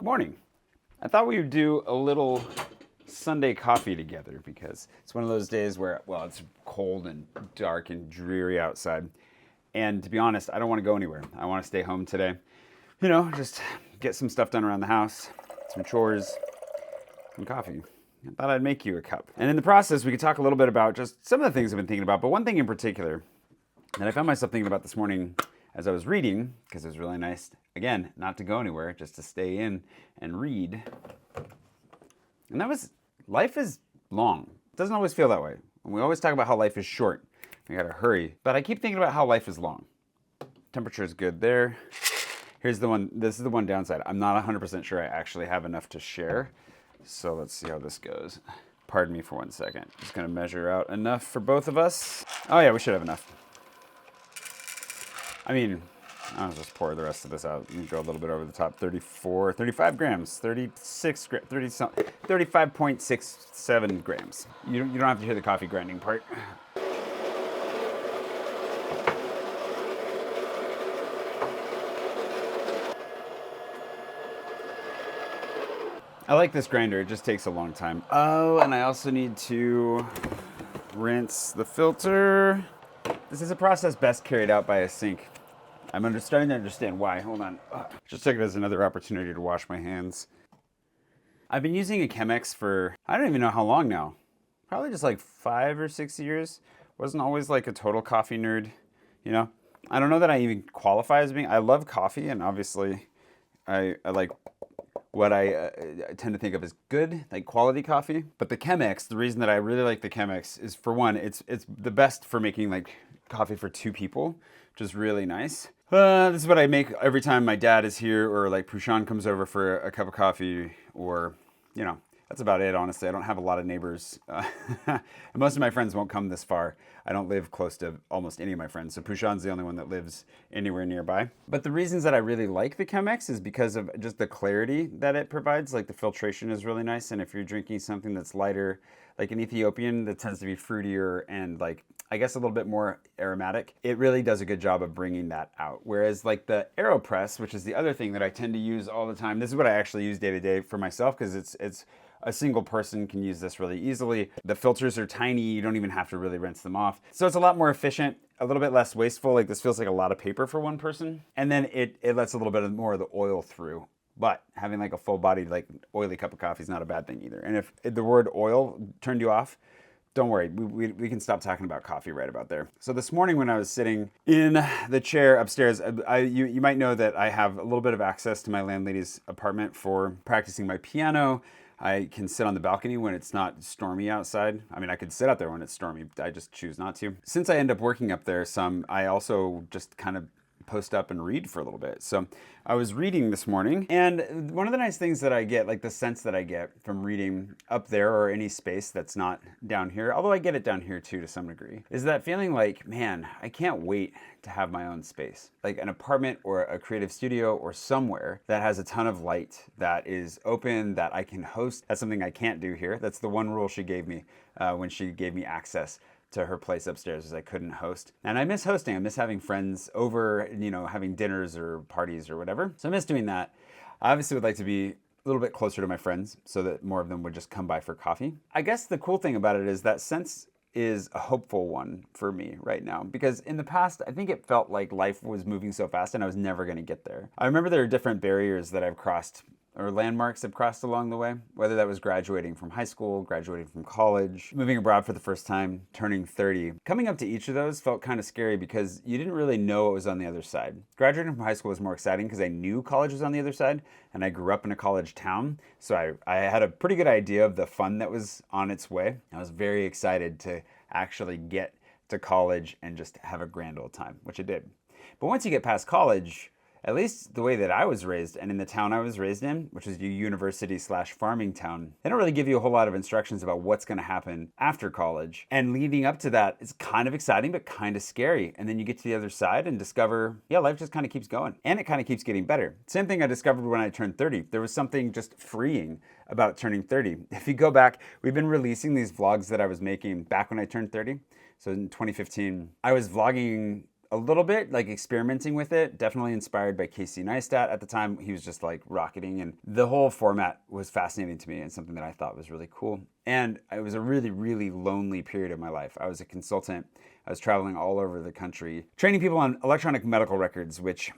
Morning. I thought we would do a little Sunday coffee together because it's one of those days where, well, it's cold and dark and dreary outside. And to be honest, I don't want to go anywhere. I want to stay home today. You know, just get some stuff done around the house, some chores, some coffee. I thought I'd make you a cup. And in the process, we could talk a little bit about just some of the things I've been thinking about, but one thing in particular that I found myself thinking about this morning as I was reading, because it was really nice, again, not to go anywhere, just to stay in and read. And that was, life is long. It doesn't always feel that way. And we always talk about how life is short. We gotta hurry. But I keep thinking about how life is long. Temperature is good there. Here's the one, this is the one downside. I'm not 100% sure I actually have enough to share. So let's see how this goes. Pardon me for 1 second. Just gonna measure out enough for both of us. Oh yeah, we should have enough. I mean, I'll just pour the rest of this out and go a little bit over the top. 35 grams, 35.67 grams. You don't have to hear the coffee grinding part. I like this grinder, it just takes a long time. Oh, and I also need to rinse the filter. This is a process best carried out by a sink. I'm starting to understand why. Hold on. Just took it as another opportunity to wash my hands. I've been using a Chemex for, I don't even know how long now. Probably just like 5 or 6 years. Wasn't always like a total coffee nerd, you know? I don't know that I even qualify as being, I love coffee, and obviously I like what I tend to think of as good, like quality coffee. But the Chemex, the reason that I really like the Chemex is, for one, it's the best for making like coffee for 2 people, which is really nice. This is what I make every time my dad is here, or like Patron comes over for a cup of coffee, or, you know, that's about it, honestly. I don't have a lot of neighbors. And most of my friends won't come this far. I don't live close to almost any of my friends, so Pouchon's the only one that lives anywhere nearby. But the reasons that I really like the Chemex is because of just the clarity that it provides. Like the filtration is really nice, and if you're drinking something that's lighter, like an Ethiopian that tends to be fruitier and like, I guess a little bit more aromatic, it really does a good job of bringing that out. Whereas like the AeroPress, which is the other thing that I tend to use all the time, this is what I actually use day to day for myself, because it's a single person can use this really easily. The filters are tiny, you don't even have to really rinse them off. So it's a lot more efficient, a little bit less wasteful. Like this feels like a lot of paper for one person. And then it lets a little bit more of the oil through. But having like a full-bodied, like oily cup of coffee is not a bad thing either. And if the word oil turned you off, don't worry, we can stop talking about coffee right about there. So this morning when I was sitting in the chair upstairs, you might know that I have a little bit of access to my landlady's apartment for practicing my piano. I can sit on the balcony when it's not stormy outside. I mean, I could sit out there when it's stormy, I just choose not to. Since I end up working up there some, I also just kind of post up and read for a little bit. So I was reading this morning, and one of the nice things that I get, like the sense that I get from reading up there or any space that's not down here, although I get it down here too to some degree, is that feeling like, man, I can't wait to have my own space. Like an apartment or a creative studio or somewhere that has a ton of light, that is open, that I can host. That's something I can't do here. That's the one rule she gave me when she gave me access to her place upstairs, is I couldn't host. And I miss hosting. I miss having friends over, you know, having dinners or parties or whatever. So I miss doing that. I obviously would like to be a little bit closer to my friends so that more of them would just come by for coffee. I guess the cool thing about it is that sense is a hopeful one for me right now, because in the past, I think it felt like life was moving so fast and I was never going to get there. I remember there are different barriers that I've crossed, or landmarks I've crossed along the way, whether that was graduating from high school, graduating from college, moving abroad for the first time, turning 30. Coming up to each of those felt kind of scary because you didn't really know what was on the other side. Graduating from high school was more exciting because I knew college was on the other side, and I grew up in a college town, so I had a pretty good idea of the fun that was on its way. I was very excited to actually get to college and just have a grand old time, which I did. But once you get past college, at least the way that I was raised and in the town I was raised in, which is a university/farming town, they don't really give you a whole lot of instructions about what's going to happen after college. And leading up to that, it's kind of exciting, but kind of scary. And then you get to the other side and discover, yeah, life just kind of keeps going. And it kind of keeps getting better. Same thing I discovered when I turned 30. There was something just freeing about turning 30. If you go back, we've been releasing these vlogs that I was making back when I turned 30. So in 2015, I was vlogging a little bit, like experimenting with it, definitely inspired by Casey Neistat. At the time, he was just like rocketing, and the whole format was fascinating to me and something that I thought was really cool. And it was a really, really lonely period of my life. I was a consultant. I was traveling all over the country, training people on electronic medical records, which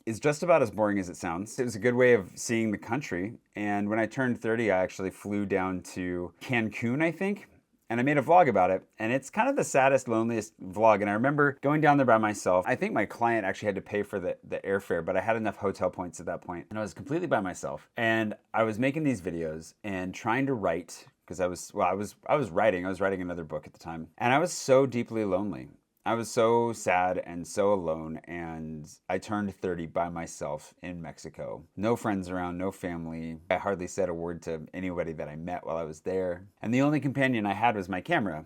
is just about as boring as it sounds. It was a good way of seeing the country. And when I turned 30, I actually flew down to Cancun, I think. And I made a vlog about it, and it's kind of the saddest, loneliest vlog. And I remember going down there by myself. I think my client actually had to pay for the airfare, but I had enough hotel points at that point, and I was completely by myself. And I was making these videos and trying to write, because I was writing another book at the time, and I was so deeply lonely. I was so sad and so alone, and I turned 30 by myself in Mexico. No friends around, no family. I hardly said a word to anybody that I met while I was there. And the only companion I had was my camera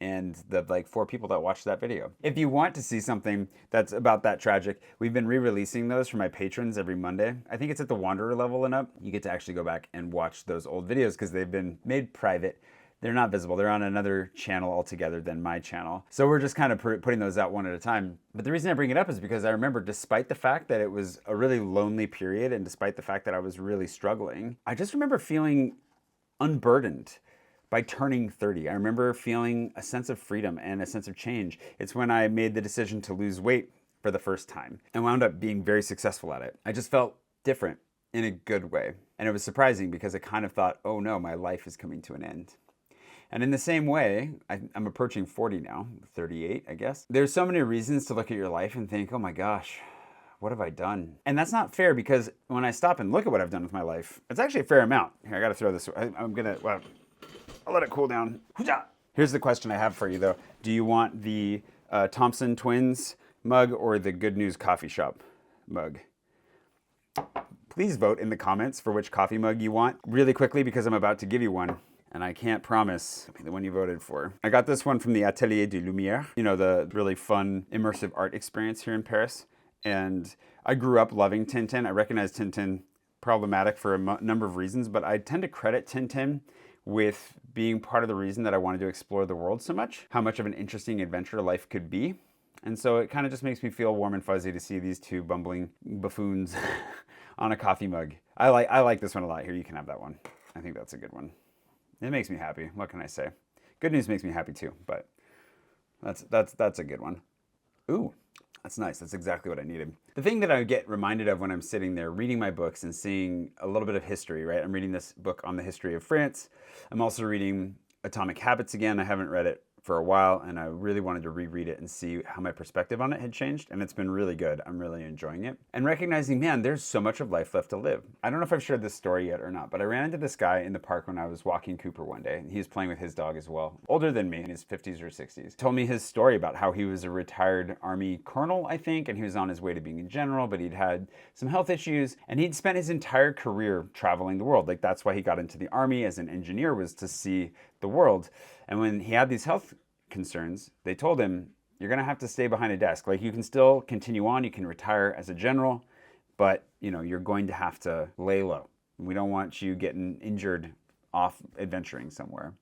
and the like 4 people that watched that video. If you want to see something that's about that tragic, we've been re-releasing those for my patrons every Monday. I think it's at the Wanderer level and up. You get to actually go back and watch those old videos because they've been made private. They're not visible. They're on another channel altogether than my channel. So we're just kind of putting those out one at a time. But the reason I bring it up is because I remember, despite the fact that it was a really lonely period and despite the fact that I was really struggling, I just remember feeling unburdened by turning 30. I remember feeling a sense of freedom and a sense of change. It's when I made the decision to lose weight for the first time and wound up being very successful at it. I just felt different in a good way. And it was surprising because I kind of thought, oh no, my life is coming to an end. And in the same way, I'm approaching 40 now, 38, I guess. There's so many reasons to look at your life and think, oh my gosh, what have I done? And that's not fair, because when I stop and look at what I've done with my life, it's actually a fair amount. Here, I gotta throw this, I'll let it cool down. Here's the question I have for you though. Do you want the Thompson twins mug or the Good News Coffee Shop mug? Please vote in the comments for which coffee mug you want really quickly, because I'm about to give you one. And I can't promise the one you voted for. I got this one from the Atelier de Lumière, you know, the really fun immersive art experience here in Paris. And I grew up loving Tintin. I recognize Tintin problematic for a number of reasons, but I tend to credit Tintin with being part of the reason that I wanted to explore the world so much, how much of an interesting adventure life could be. And so it kind of just makes me feel warm and fuzzy to see these 2 bumbling buffoons on a coffee mug. I like this one a lot. Here, you can have that one. I think that's a good one. It makes me happy. What can I say? Good News makes me happy too, but that's a good one. Ooh, that's nice. That's exactly what I needed. The thing that I get reminded of when I'm sitting there reading my books and seeing a little bit of history, right? I'm reading this book on the history of France. I'm also reading Atomic Habits again. I haven't read it for a while, and I really wanted to reread it and see how my perspective on it had changed, and it's been really good. I'm really enjoying it. And recognizing, man, there's so much of life left to live. I don't know if I've shared this story yet or not, but I ran into this guy in the park when I was walking Cooper one day. He was playing with his dog as well, older than me, in his 50s or 60s. Told me his story about how he was a retired Army colonel, I think, and he was on his way to being a general, but he'd had some health issues, and he'd spent his entire career traveling the world. Like, that's why he got into the Army as an engineer, was to see the world. And when he had these health concerns, they told him, you're going to have to stay behind a desk. Like, you can still continue on, you can retire as a general, but you're going to have to lay low. We don't want you getting injured off adventuring somewhere.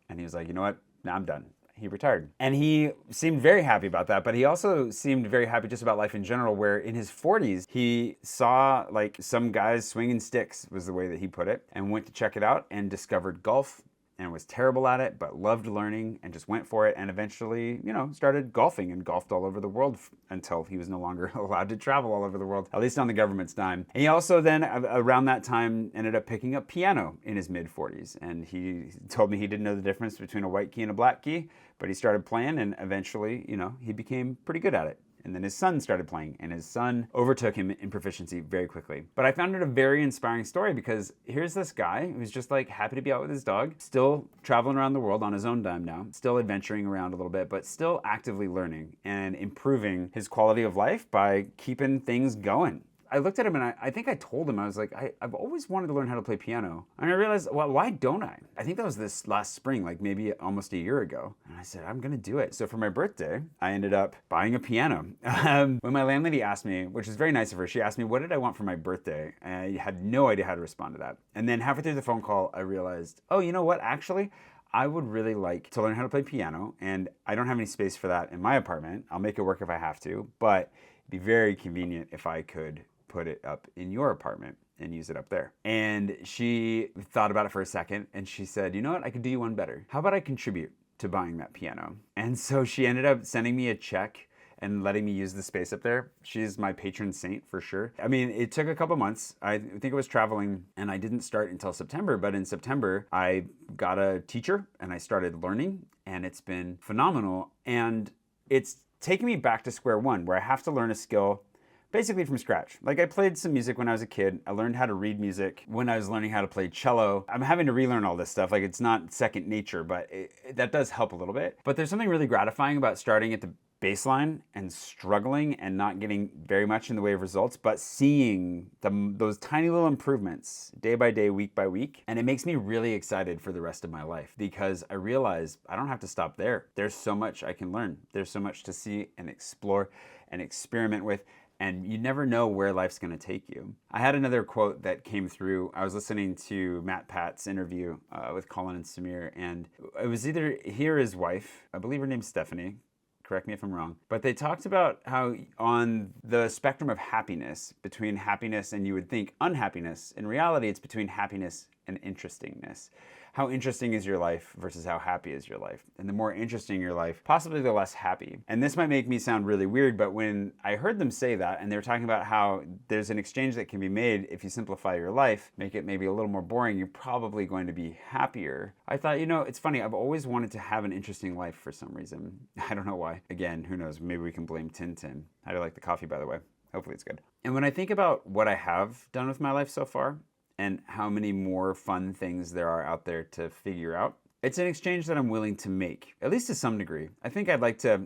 And he was like, you know what? Now I'm done. He retired. And he seemed very happy about that, but he also seemed very happy just about life in general, where in his 40s, he saw like some guys swinging sticks, was the way that he put it, and went to check it out and discovered golf, and was terrible at it, but loved learning and just went for it, and eventually, started golfing and golfed all over the world until he was no longer allowed to travel all over the world, at least on the government's dime. And he also then, around that time, ended up picking up piano in his mid-40s, and he told me he didn't know the difference between a white key and a black key, but he started playing, and eventually, he became pretty good at it. And then his son started playing, and his son overtook him in proficiency very quickly. But I found it a very inspiring story, because here's this guy who's just like happy to be out with his dog, still traveling around the world on his own dime now, still adventuring around a little bit, but still actively learning and improving his quality of life by keeping things going. I looked at him and I think I told him, I was like, I've always wanted to learn how to play piano. And I realized, well, why don't I? I think that was this last spring, like maybe almost a year ago. And I said, I'm gonna do it. So for my birthday, I ended up buying a piano. When my landlady asked me, which is very nice of her, she asked me, what did I want for my birthday? I had no idea how to respond to that. And then halfway through the phone call, I realized, oh, you know what, actually, I would really like to learn how to play piano, and I don't have any space for that in my apartment. I'll make it work if I have to, but it'd be very convenient if I could put it up in your apartment and use it up there. And she thought about it for a second, and she said, you know what, I could do you one better. How about I contribute to buying that piano? And so she ended up sending me a check and letting me use the space up there. She's my patron saint for sure. I mean, it took a couple months. I think I was traveling and I didn't start until September, but in September I got a teacher and I started learning, and it's been phenomenal. And it's taken me back to square one, where I have to learn a skill basically from scratch. Like, I played some music when I was a kid. I learned how to read music when I was learning how to play cello. I'm having to relearn all this stuff. Like, it's not second nature, but that does help a little bit. But there's something really gratifying about starting at the baseline and struggling and not getting very much in the way of results, but seeing those tiny little improvements day by day, week by week. And it makes me really excited for the rest of my life, because I realize I don't have to stop there. There's so much I can learn. There's so much to see and explore and experiment with. And you never know where life's going to take you. I had another quote that came through. I was listening to Matt Pat's interview with Colin and Samir, and it was either he or his wife. I believe her name's Stephanie. Correct me if I'm wrong. But they talked about how on the spectrum of happiness, between happiness and you would think unhappiness, in reality it's between happiness and interestingness. How interesting is your life versus how happy is your life? And the more interesting your life, possibly the less happy. And this might make me sound really weird, but when I heard them say that, and they were talking about how there's an exchange that can be made if you simplify your life, make it maybe a little more boring, you're probably going to be happier. I thought, you know, it's funny, I've always wanted to have an interesting life for some reason. I don't know why. Again, who knows? Maybe we can blame Tintin. How do you like the coffee, by the way? Hopefully it's good. And when I think about what I have done with my life so far, and how many more fun things there are out there to figure out, it's an exchange that I'm willing to make, at least to some degree. I think I'd like to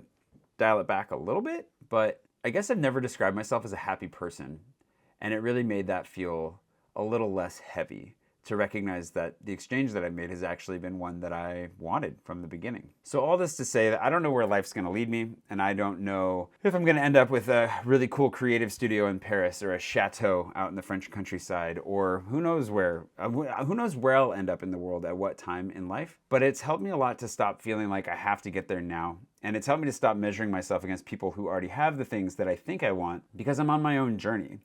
dial it back a little bit, but I guess I've never described myself as a happy person, and it really made that feel a little less heavy, to recognize that the exchange that I made has actually been one that I wanted from the beginning. So all this to say that I don't know where life's going to lead me, and I don't know if I'm going to end up with a really cool creative studio in Paris, or a chateau out in the French countryside, or who knows where I'll end up in the world at what time in life. But it's helped me a lot to stop feeling like I have to get there now. And it's helped me to stop measuring myself against people who already have the things that I think I want, because I'm on my own journey.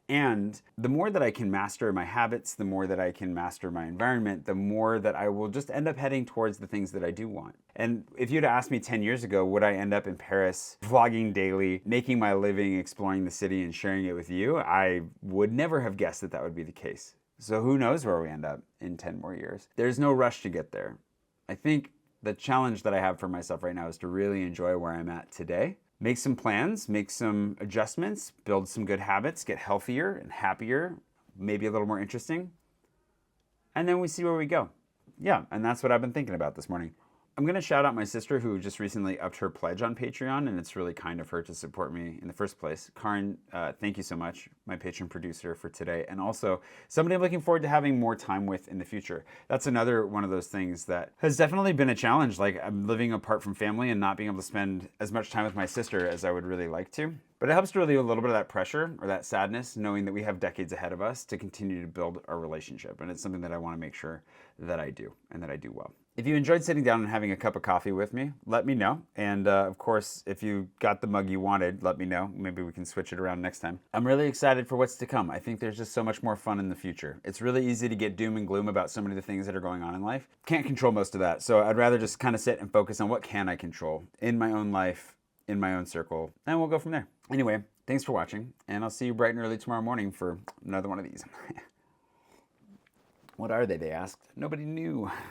And the more that I can master my habits, the more that I can master my environment, the more that I will just end up heading towards the things that I do want. And if you'd asked me 10 years ago, would I end up in Paris, vlogging daily, making my living, exploring the city and sharing it with you, I would never have guessed that that would be the case. So who knows where we end up in 10 more years. There's no rush to get there. I think the challenge that I have for myself right now is to really enjoy where I'm at today. Make some plans, make some adjustments, build some good habits, get healthier and happier, maybe a little more interesting. And then we see where we go. Yeah, and that's what I've been thinking about this morning. I'm going to shout out my sister, who just recently upped her pledge on Patreon, and it's really kind of her to support me in the first place. Kaarin, thank you so much, my Patron producer for today, and also somebody I'm looking forward to having more time with in the future. That's another one of those things that has definitely been a challenge. Like, I'm living apart from family and not being able to spend as much time with my sister as I would really like to. But it helps to relieve a little bit of that pressure or that sadness, knowing that we have decades ahead of us to continue to build our relationship. And it's something that I want to make sure that I do, and that I do well. If you enjoyed sitting down and having a cup of coffee with me, let me know. And of course, if you got the mug you wanted, let me know. Maybe we can switch it around next time. I'm really excited for what's to come. I think there's just so much more fun in the future. It's really easy to get doom and gloom about so many of the things that are going on in life. Can't control most of that. So I'd rather just kind of sit and focus on what can I control in my own life, in my own circle, and we'll go from there. Anyway, thanks for watching, and I'll see you bright and early tomorrow morning for another one of these. What are they asked. Nobody knew.